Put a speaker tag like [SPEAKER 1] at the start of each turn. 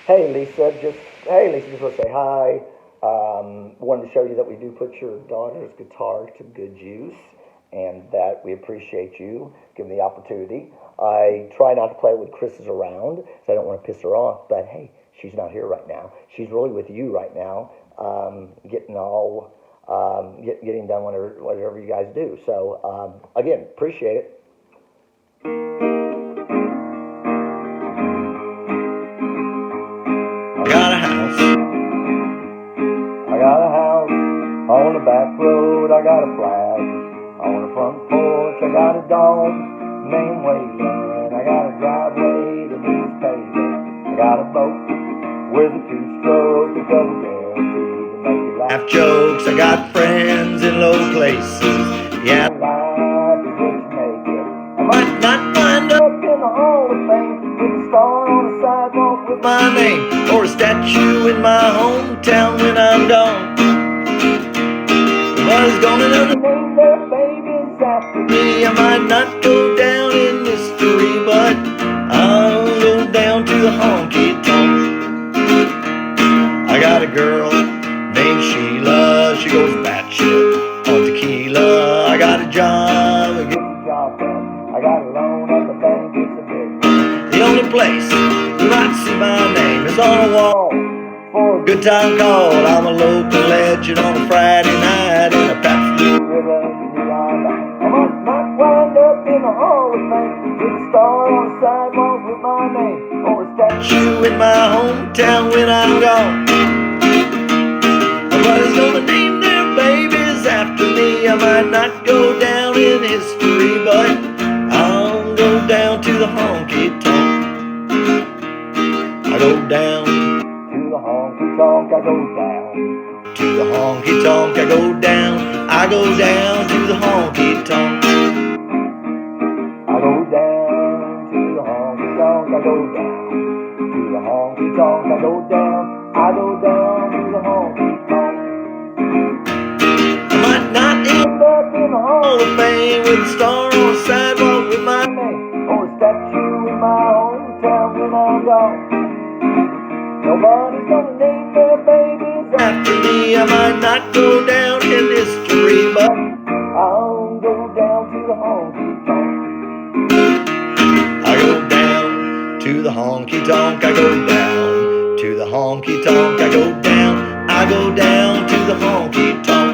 [SPEAKER 1] Hey Lisa, just want to say hi. Wanted to show you that we do put your daughter's guitar to good use, and that we appreciate you giving the opportunity. I try not to play it when Chris is around, so I don't want to piss her off. But hey, she's not here right now. She's really with you right now, getting done whatever you guys do. So again, appreciate it. I got a house on the back road. I got a flag on the front porch. I got a dog named Waylon. I got a driveway that needs paving. I got a boat with a two-stroke and double guaranteed to make you laugh. Jokes. I got friends in low places. Yeah, life is what you make it. I might not wind up in the Hall of Fame with a star on the sidewalk with my name, or a statue in my hometown when I'm gone. Nobody's gonna know the name their babies after me. I might not go down in history, but I'll go down to the honky tonk. I got a girl named Sheila. She goes batshit on tequila. I got a job, I get the job done. I got a loan at the bank, it's a big one. The only place you might see my name is on a wall for a good time call. I'm a local legend on a Friday night in a patch river. I might not wind up in the Hall of Fame with a star on the sidewalk with my name, or a statue in my hometown when I'm gone. Nobody's gonna name their babies after me. I might not go down in history, but I'll go down to the honky tonk. I go down to the honky tonk. I go down to the honky tonk. I go down. I go down to the honky tonk. I go down to the honky tonk. I go down to the honky tonk. I go down. I go down to the honky tonk. I might not end up in the Hall of Fame with a star on the sidewalk with my name, or a statue in my hometown when I'm gone. Nobody's gonna name their babies after me. I might not go down in history, but I'll go down to the honky tonk. I go down to the honky tonk. I go down to the honky tonk. I go down. I go down to the honky tonk.